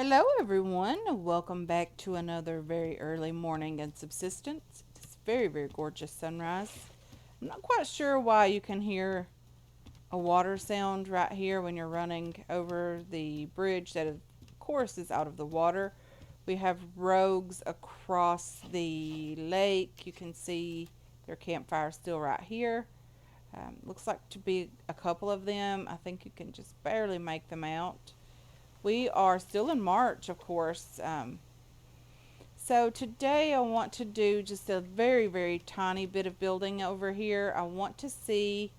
Hello, everyone. Welcome back to another very early morning in Subsistence. It's very, very gorgeous sunrise. I'm not quite sure why you can hear a water sound right here when you're running over the bridge that, of course, is out of the water. We have rogues across the lake. You can see their campfire still right here. Looks like to be a couple of them. I think you can just barely make them out. We are still in March, of course. So today I want to do just a very, very tiny bit of building over here. I want to see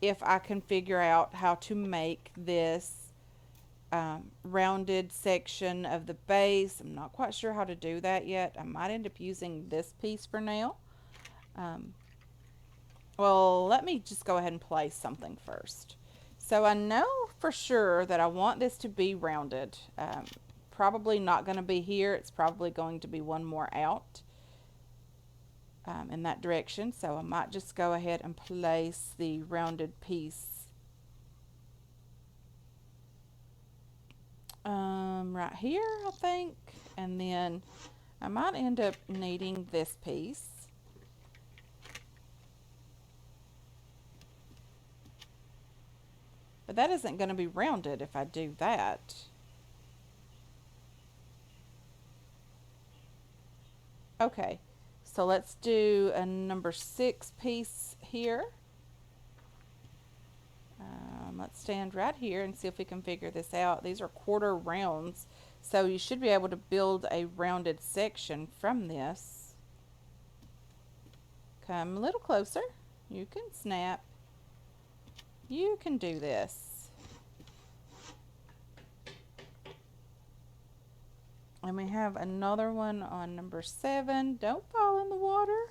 if I can figure out how to make this rounded section of the base. I'm not quite sure how to do that yet. I might end up using this piece for now. Um, well, let me just go ahead and place something first. So I know for sure that I want this to be rounded. Probably not going to be here. It's probably going to be one more out in that direction. So I might just go ahead and place the rounded piece right here, I think. And then I might end up needing this piece. But that isn't going to be rounded if I do that. Okay, so let's do a number 6 piece here. Let's stand right here and see if we can figure this out. These are quarter rounds, so you should be able to build a rounded section from this. Come a little closer. You can snap. You can do this. And we have another one on number 7. Don't fall in the water.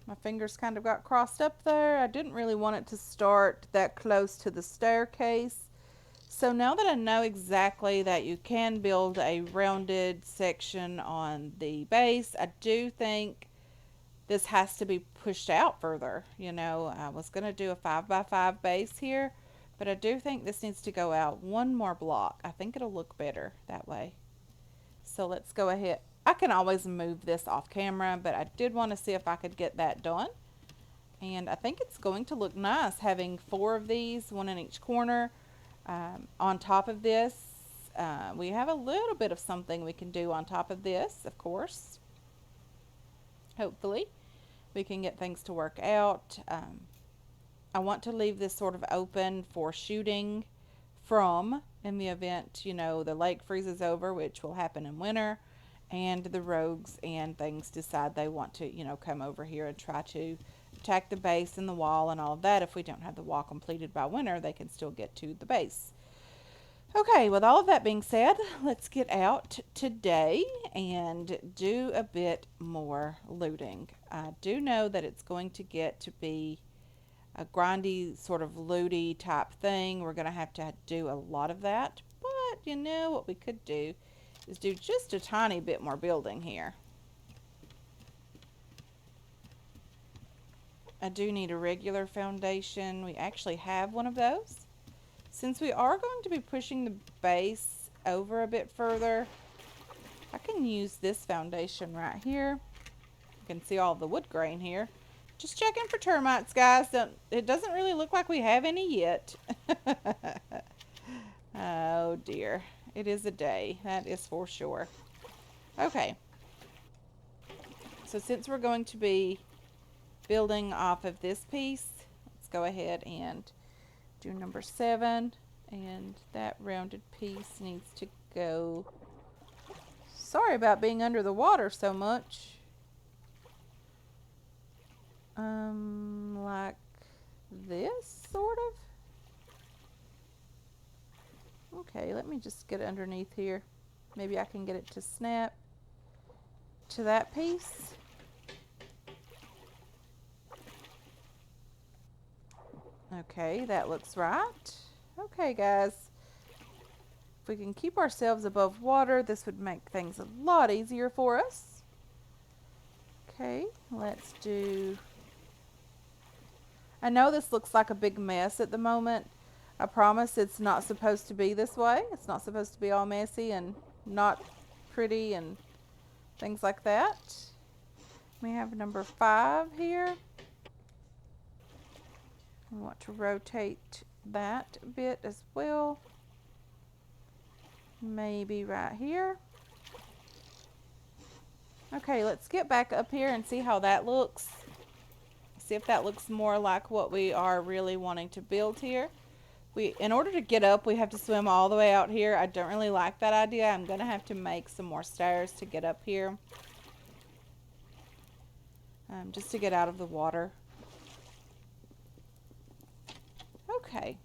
My fingers kind of got crossed up there. I didn't really want it to start that close to the staircase. So now that I know exactly that you can build a rounded section on the base, I do think this has to be pushed out further. You know, I was going to do a 5x5 base here, but I do think this needs to go out one more block. I think it'll look better that way. So let's go ahead. I can always move this off camera, but I did want to see if I could get that done. And I think it's going to look nice having 4 of these, one in each corner. On top of this, we have a little bit of something we can do on top of this, of course. Hopefully, we can get things to work out. I want to leave this sort of open for shooting from in the event, you know, the lake freezes over, which will happen in winter, and the rogues and things decide they want to, you know, come over here and try to attack the base and the wall and all of that. If we don't have the wall completed by winter, they can still get to the base. Okay, with all of that being said, let's get out today and do a bit more looting. I do know that it's going to get to be a grindy sort of looty type thing. We're going to have to do a lot of that. But you know what we could do is do just a tiny bit more building here. I do need a regular foundation. We actually have one of those. Since we are going to be pushing the base over a bit further, I can use this foundation right here. You can see all the wood grain here. Just checking for termites, guys. It doesn't really look like we have any yet. Oh dear. It is a day. That is for sure. Okay. So since we're going to be building off of this piece, let's go ahead and do number 7. And that rounded piece needs to go. Sorry about being under the water so much. Like this, sort of. Okay, let me just get underneath here. Maybe I can get it to snap to that piece. Okay, that looks right. Okay, guys. If we can keep ourselves above water, this would make things a lot easier for us. Okay, let's do... I know this looks like a big mess at the moment. I promise it's not supposed to be this way. It's not supposed to be all messy and not pretty and things like that. We have number 5 here. We want to rotate that a bit as well. Maybe right here. Okay, let's get back up here and see how that looks. See if that looks more like what we are really wanting to build here. In order to get up, we have to swim all the way out here. I don't really like that idea. I'm going to have to make some more stairs to get up here. Just to get out of the water. Okay,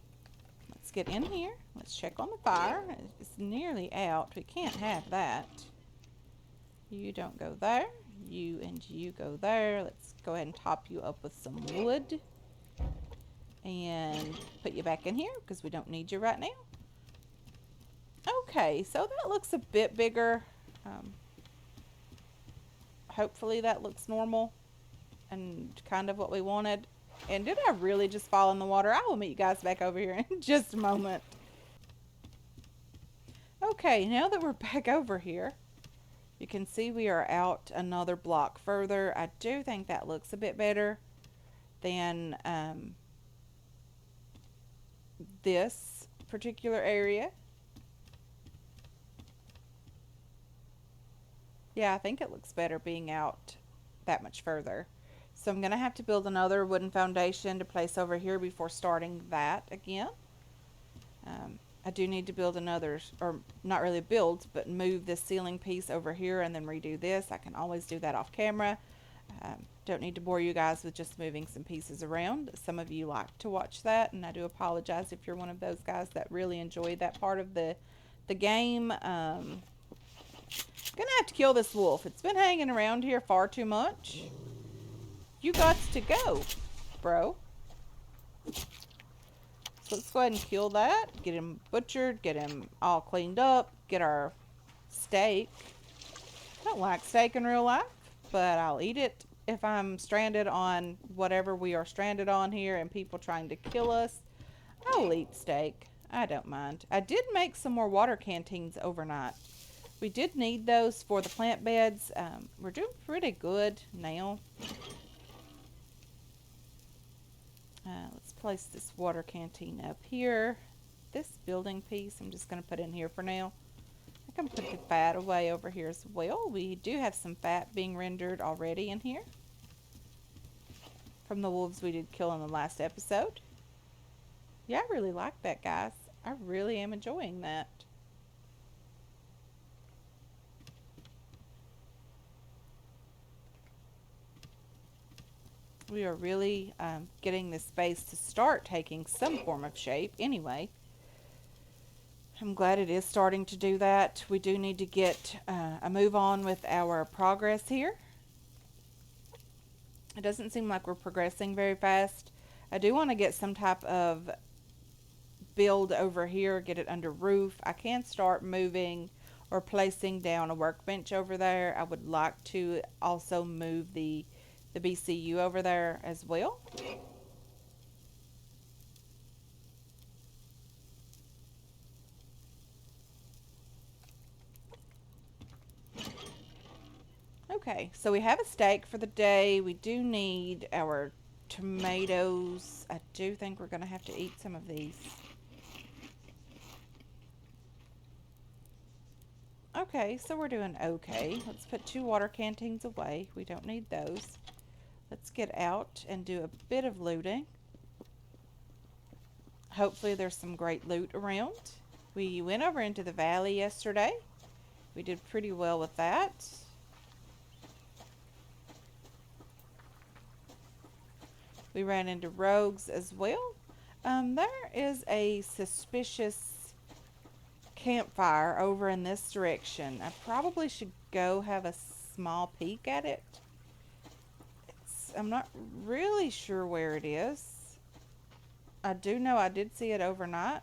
let's get in here. Let's check on the fire. It's nearly out. We can't have that. You don't go there. You and you go there. Let's go ahead and top you up with some wood. And put you back in here because we don't need you right now. Okay, so that looks a bit bigger. Hopefully that looks normal and kind of what we wanted. And did I really just fall in the water? I will meet you guys back over here in just a moment. Okay, now that we're back over here, you can see we are out another block further. I do think that looks a bit better than this particular area. Yeah, I think it looks better being out that much further. So I'm going to have to build another wooden foundation to place over here before starting that again. I do need to build another, or not really build, but move this ceiling piece over here and then redo this. I can always do that off camera. Don't need to bore you guys with just moving some pieces around. Some of you like to watch that, and I do apologize if you're one of those guys that really enjoy that part of the game. Gonna have to kill this wolf. It's been hanging around here far too much. You got to go, bro. So let's go ahead and kill that. Get him butchered. Get him all cleaned up. Get our steak. I don't like steak in real life, but I'll eat it if I'm stranded on whatever we are stranded on here and people trying to kill us. I'll eat steak. I don't mind. I did make some more water canteens overnight. We did need those for the plant beds. We're doing pretty good now. Let's place this water canteen up here. This building piece I'm just going to put in here for now. I can put the fat away over here as well. We do have some fat being rendered already in here from the wolves we did kill in the last episode. Yeah, I really like that, guys. I really am enjoying that. We are really getting this space to start taking some form of shape anyway. I'm glad it is starting to do that. We do need to get a move on with our progress here. It doesn't seem like we're progressing very fast. I do want to get some type of build over here, get it under roof. I can start moving or placing down a workbench over there. I would like to also move the BCU over there as well. Okay, so we have a steak for the day. We do need our tomatoes. I do think we're going to have to eat some of these. Okay, so we're doing okay. Let's put 2 water canteens away. We don't need those. Let's get out and do a bit of looting. Hopefully there's some great loot around. We went over into the valley yesterday. We did pretty well with that. We ran into rogues as well. There is a suspicious campfire over in this direction. I probably should go have a small peek at it. I'm not really sure where it is. I do know I did see it overnight,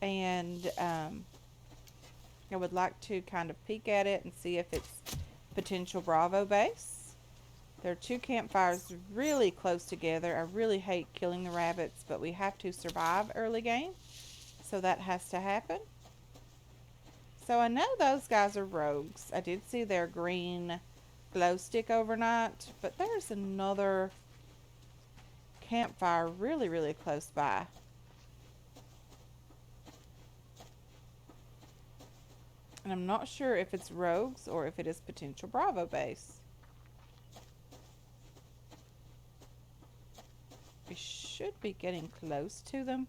and I would like to kind of peek at it and see if it's potential Bravo base. There are two campfires really close together. I really hate killing the rabbits, but we have to survive early game, so that has to happen. So I know those guys are rogues. I did see their green glow stick overnight, but there's another campfire really, really close by. And I'm not sure if it's rogues or if it is potential Bravo base. We should be getting close to them.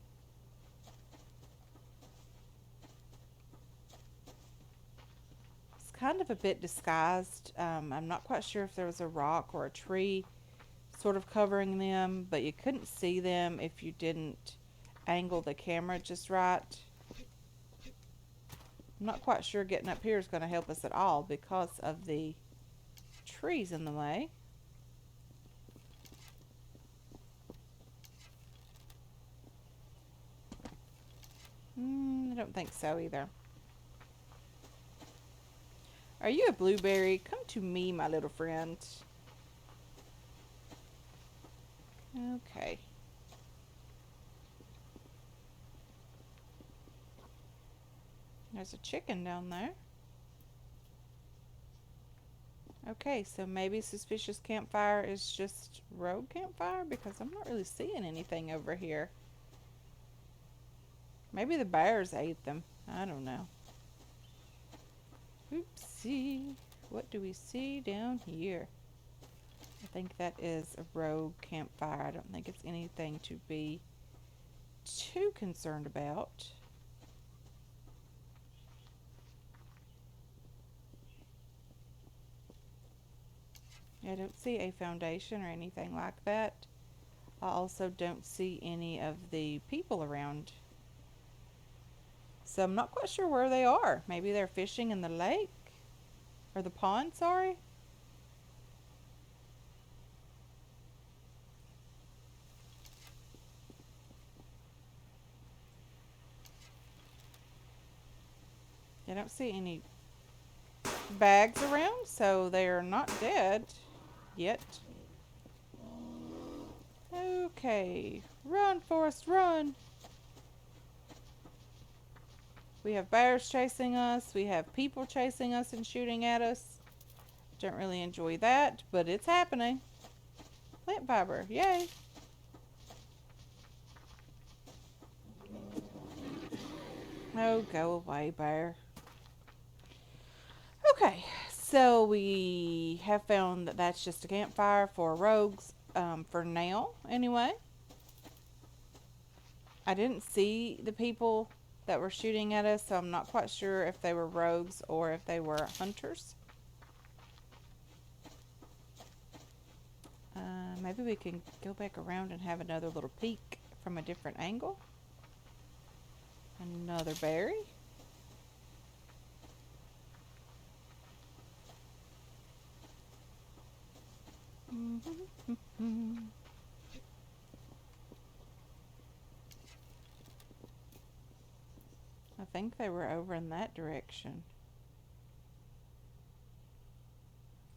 It's kind of a bit disguised. I'm not quite sure if there was a rock or a tree sort of covering them, but you couldn't see them if you didn't angle the camera just right. I'm not quite sure getting up here is going to help us at all because of the trees in the way. I don't think so either. Are you a blueberry? Come to me, my little friend. Okay. There's a chicken down there. Okay, so maybe suspicious campfire is just rogue campfire because I'm not really seeing anything over here. Maybe the bears ate them. I don't know. Oopsie. What do we see down here? I think that is a rogue campfire. I don't think it's anything to be too concerned about. I don't see a foundation or anything like that. I also don't see any of the people around. So I'm not quite sure where they are. Maybe they're fishing in the lake or the pond, sorry. I don't see any bags around, so they are not dead yet. Okay, run, Forrest, run. We have bears chasing us. We have people chasing us and shooting at us. Don't really enjoy that, but it's happening. Plant fiber, yay. Oh, go away, bear. Okay, so we have found that that's just a campfire for rogues, for now, anyway. I didn't see the people that were shooting at us, so I'm not quite sure if they were rogues or if they were hunters. Maybe we can go back around and have another little peek from a different angle. Another berry. I think they were over in that direction.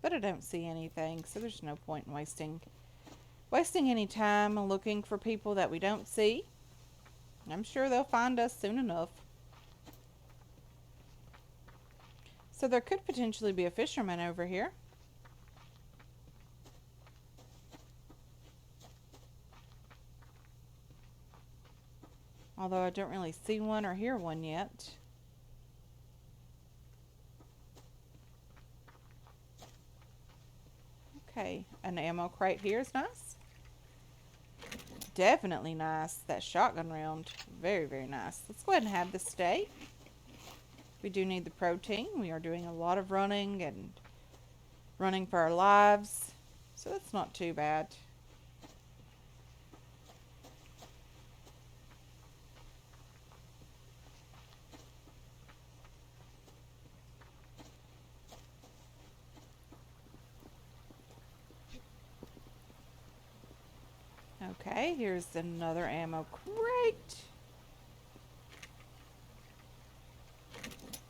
But I don't see anything, so there's no point in wasting any time looking for people that we don't see. I'm sure they'll find us soon enough. So there could potentially be a fisherman over here. Although I don't really see one or hear one yet. Okay, an ammo crate here is nice. Definitely nice. That shotgun round, very, very nice. Let's go ahead and have the steak. We do need the protein. We are doing a lot of running and running for our lives, so that's not too bad. Okay, here's another ammo crate.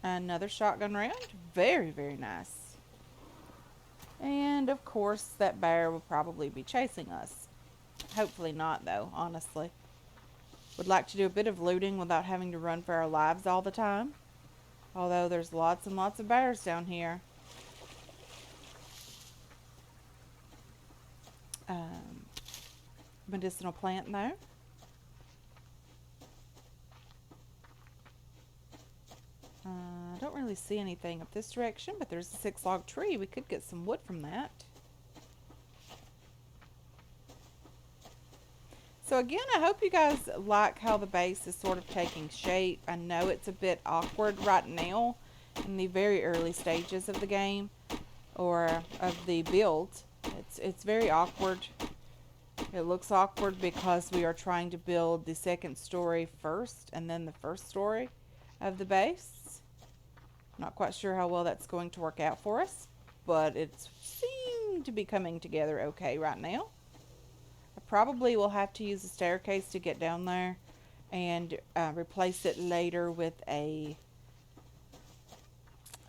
Another shotgun round. Very, very nice. And of course, that bear will probably be chasing us. Hopefully not, though, honestly. Would like to do a bit of looting without having to run for our lives all the time. Although there's lots and lots of bears down here. Medicinal plant there. I don't really see anything up this direction, but there's a 6-log tree. We could get some wood from that. So again, I hope you guys like how the base is sort of taking shape. I know it's a bit awkward right now in the very early stages of the game or of the build. It's very awkward. It looks awkward because we are trying to build the second story first and then the first story of the base. Not quite sure how well that's going to work out for us, but it seems to be coming together okay right now. I probably will have to use a staircase to get down there and replace it later with a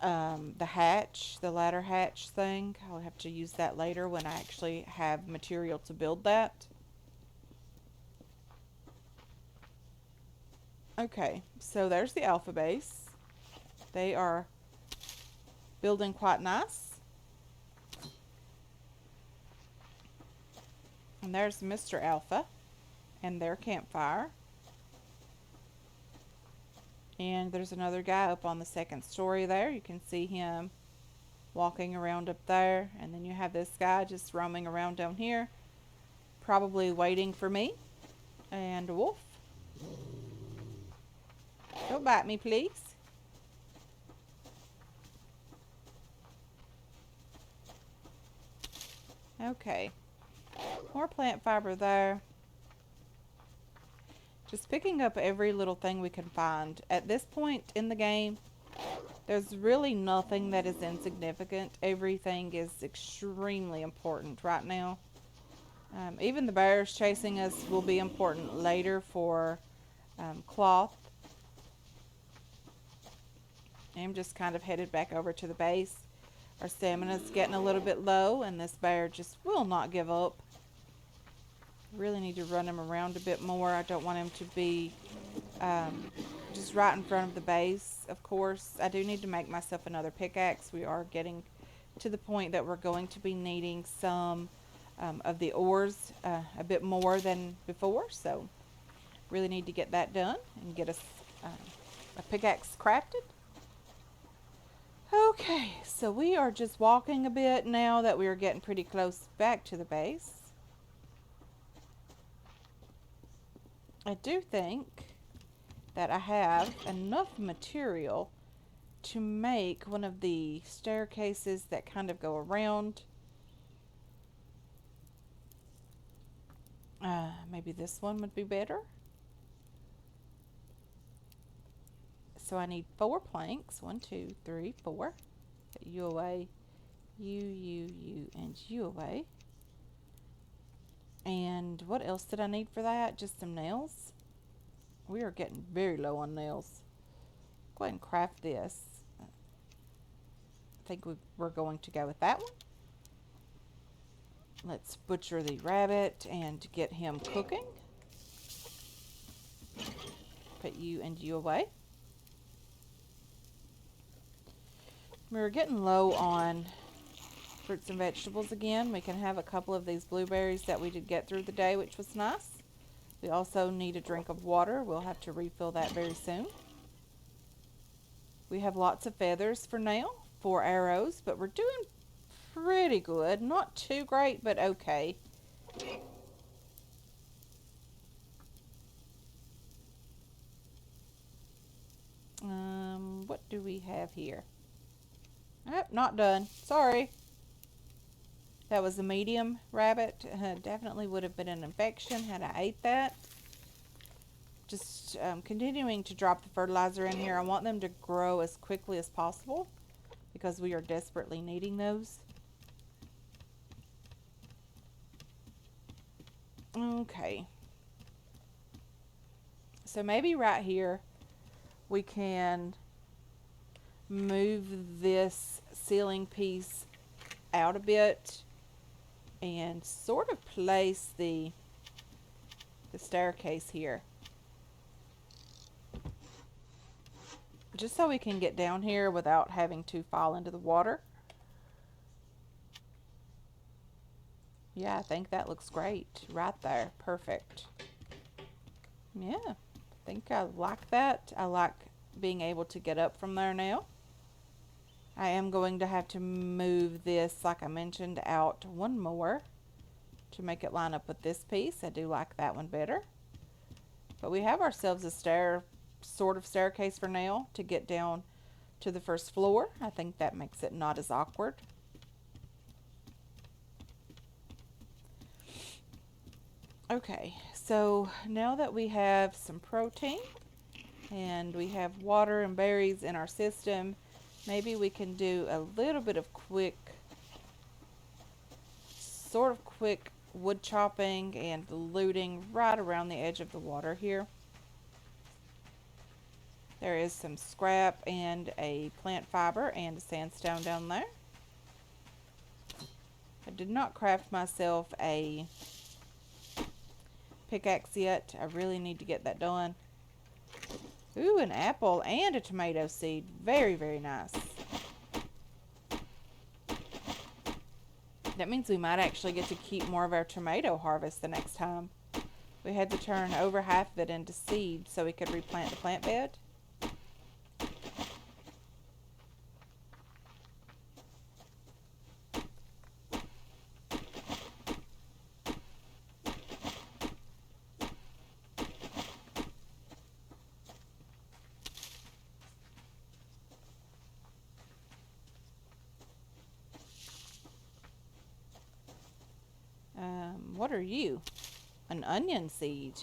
the ladder hatch thing. I'll have to use that later when I actually have material to build that. Okay, so there's the alpha base. They are building quite nice. And there's Mr. Alpha and their campfire. And there's another guy up on the second story there. You can see him walking around up there. And then you have this guy just roaming around down here, probably waiting for me. And a wolf. Don't bite me, please. Okay. More plant fiber there. Just picking up every little thing we can find. At this point in the game, there's really nothing that is insignificant. Everything is extremely important right now. Even the bears chasing us will be important later for cloth. I'm just kind of headed back over to the base. Our stamina's getting a little bit low, and this bear just will not give up. Really need to run him around a bit more. I don't want him to be just right in front of the base, of course. I do need to make myself another pickaxe. We are getting to the point that we're going to be needing some of the ores a bit more than before, so really need to get that done and get us a pickaxe crafted. Okay, so we are just walking a bit now that we are getting pretty close back to the base. I do think that I have enough material to make one of the staircases that kind of go around. Maybe this one would be better. So I need 4 planks. 1, 2, 3, 4. Put you away. You, and you away. And what else did I need for that? Just some nails. We are getting very low on nails. Go ahead and craft this. I think we're going to go with that one. Let's butcher the rabbit and get him cooking. Put you and you away. We're getting low on fruits and vegetables again. We can have a couple of these blueberries that we did get through the day, which was nice. We also need a drink of water. We'll have to refill that very soon. We have lots of feathers for now, 4 arrows, but we're doing pretty good. Not too great, but okay. What do we have here? Oh, not done. Sorry. That was a medium rabbit. Definitely would have been an infection had I ate that. Just continuing to drop the fertilizer in here. I want them to grow as quickly as possible because we are desperately needing those. Okay. So maybe right here we can move this ceiling piece out a bit and sort of place the staircase here, just so we can get down here without having to fall into the water. Yeah, I think that looks great right there. Perfect. Yeah, I think I like that. I like being able to get up from there now. I am going to have to move this, like I mentioned, out one more to make it line up with this piece. I do like that one better. But we have ourselves a sort of staircase for now to get down to the first floor. I think that makes it not as awkward. Okay, so now that we have some protein and we have water and berries in our system, maybe we can do a little bit of sort of quick wood chopping and looting right around the edge of the water here. There is some scrap and a plant fiber and a sandstone down there. I did not craft myself a pickaxe yet. I really need to get that done. Ooh, an apple and a tomato seed. Very, very nice. That means we might actually get to keep more of our tomato harvest the next time. We had to turn over half of it into seed so we could replant the plant bed. What are you? An onion seed.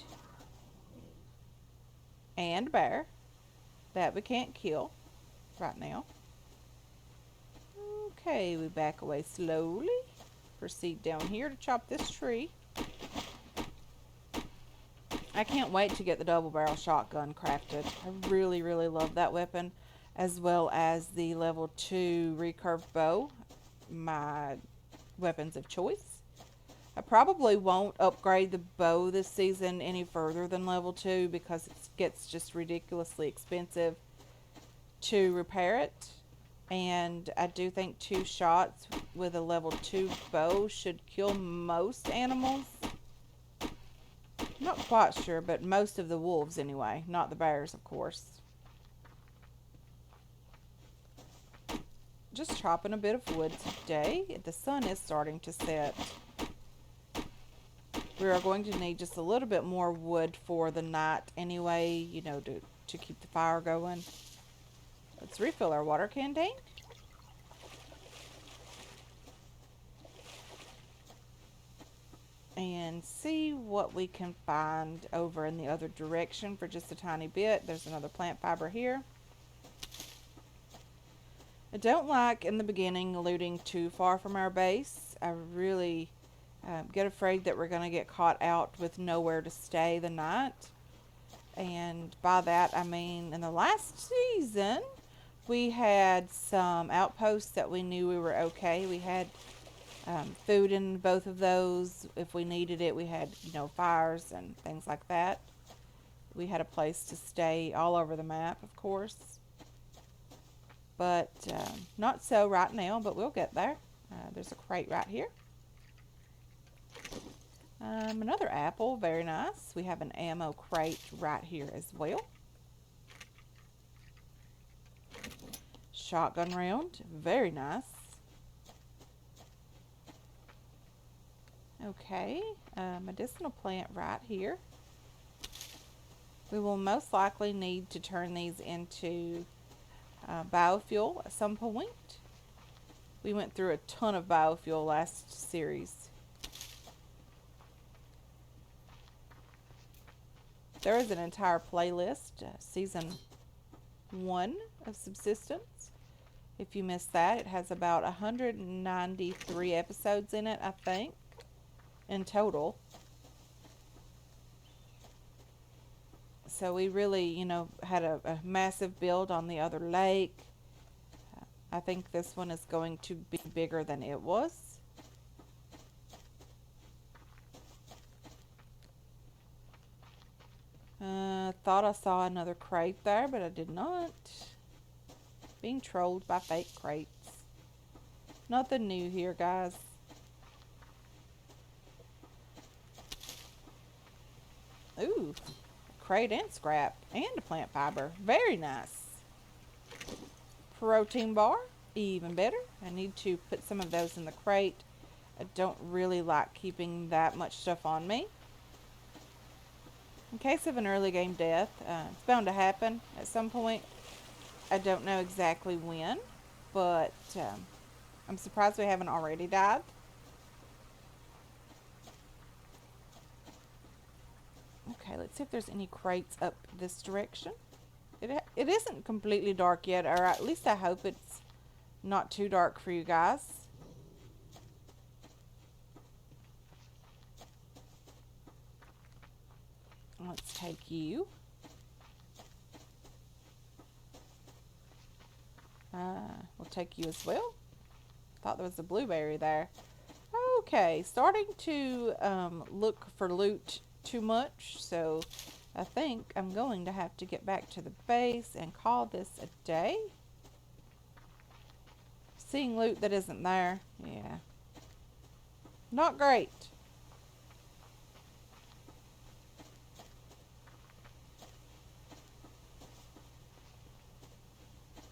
And bear. That we can't kill right now. Okay, we back away slowly. Proceed down here to chop this tree. I can't wait to get the double barrel shotgun crafted. I really, really love that weapon, as well as the level 2 recurve bow, my weapons of choice. I probably won't upgrade the bow this season any further than level 2 because it gets just ridiculously expensive to repair it. And I do think 2 shots with a level 2 bow should kill most animals. I'm not quite sure, but most of the wolves anyway, not the bears, of course. Just chopping a bit of wood today. The sun is starting to set. We are going to need just a little bit more wood for the night anyway, you know, to keep the fire going. Let's refill our water canteen. And see what we can find over in the other direction for just a tiny bit. There's another plant fiber here. I don't like in the beginning looting too far from our base. I really get afraid that we're going to get caught out with nowhere to stay the night. And by that I mean in the last season we had some outposts that we knew we were okay. We had food in both of those if we needed it. We had, you know, fires and things like that. We had a place to stay all over the map, of course. But not so right now, but we'll get there. There's a crate right here. Another apple, very nice. We have an ammo crate right here as well. Shotgun round, very nice. Okay, medicinal plant right here. We will most likely need to turn these into biofuel at some point. We went through a ton of biofuel last series. There is an entire playlist, season 1 of Subsistence. If you missed that, it has about 193 episodes in it, I think, in total. So we really, you know, had a massive build on the other lake. I think this one is going to be bigger than it was. Thought I saw another crate there, but I did not. Being trolled by fake crates. Nothing new here, guys. Ooh, crate and scrap and a plant fiber. Very nice. Protein bar, even better. I need to put some of those in the crate. I don't really like keeping that much stuff on me. In case of an early game death, it's bound to happen at some point. I don't know exactly when, but I'm surprised we haven't already died. Okay, let's see if there's any crates up this direction. It isn't completely dark yet, or at least I hope it's not too dark for you guys. Let's take you. We'll take you as well. Thought there was a blueberry there. Okay, starting to look for loot too much, so I think I'm going to have to get back to the base and call this a day. Seeing loot that isn't there, yeah. Not great.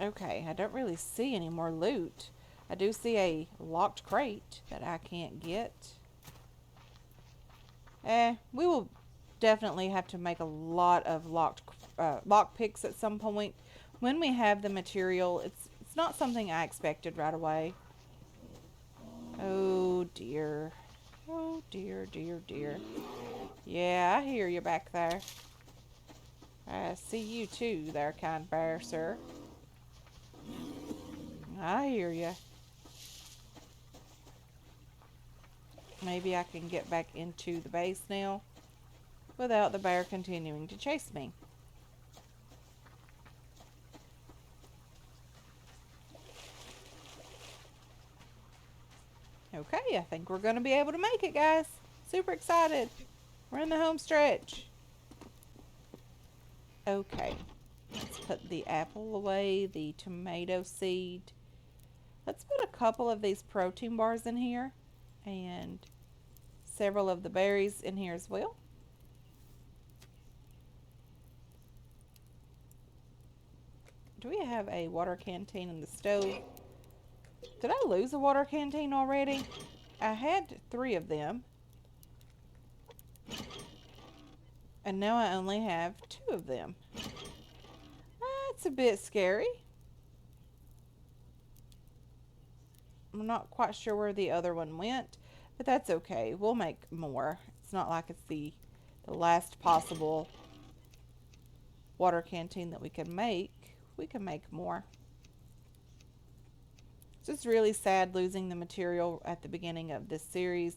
Okay, I don't really see any more loot. I do see a locked crate that I can't get. We will definitely have to make a lot of lock picks at some point. When we have the material, it's not something I expected right away. Oh dear. Oh dear, dear, dear. Yeah, I hear you back there. I see you too there, kind bear, sir. I hear you. Maybe I can get back into the base now without the bear continuing to chase me. Okay, I think we're going to be able to make it, guys. Super excited. We're in the home stretch. Okay, let's put the apple away, the tomato seed. Let's put a couple of these protein bars in here and several of the berries in here as well. Do we have a water canteen in the stove? Did I lose a water canteen already? I had 3 of them. And now I only have 2 of them. That's a bit scary. I'm not quite sure where the other one went, but that's okay. We'll make more. It's not like it's the last possible water canteen that we can make. We can make more. It's just really sad losing the material at the beginning of this series.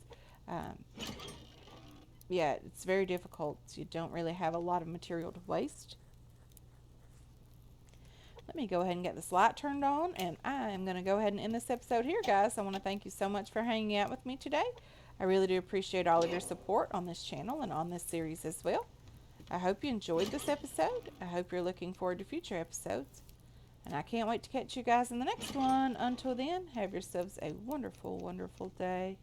Yeah, it's very difficult. You don't really have a lot of material to waste. Let me go ahead and get this light turned on, and I am going to go ahead and end this episode here, guys. I want to thank you so much for hanging out with me today. I really do appreciate all of your support on this channel and on this series as well. I hope you enjoyed this episode. I hope you're looking forward to future episodes. And I can't wait to catch you guys in the next one. Until then, have yourselves a wonderful, wonderful day.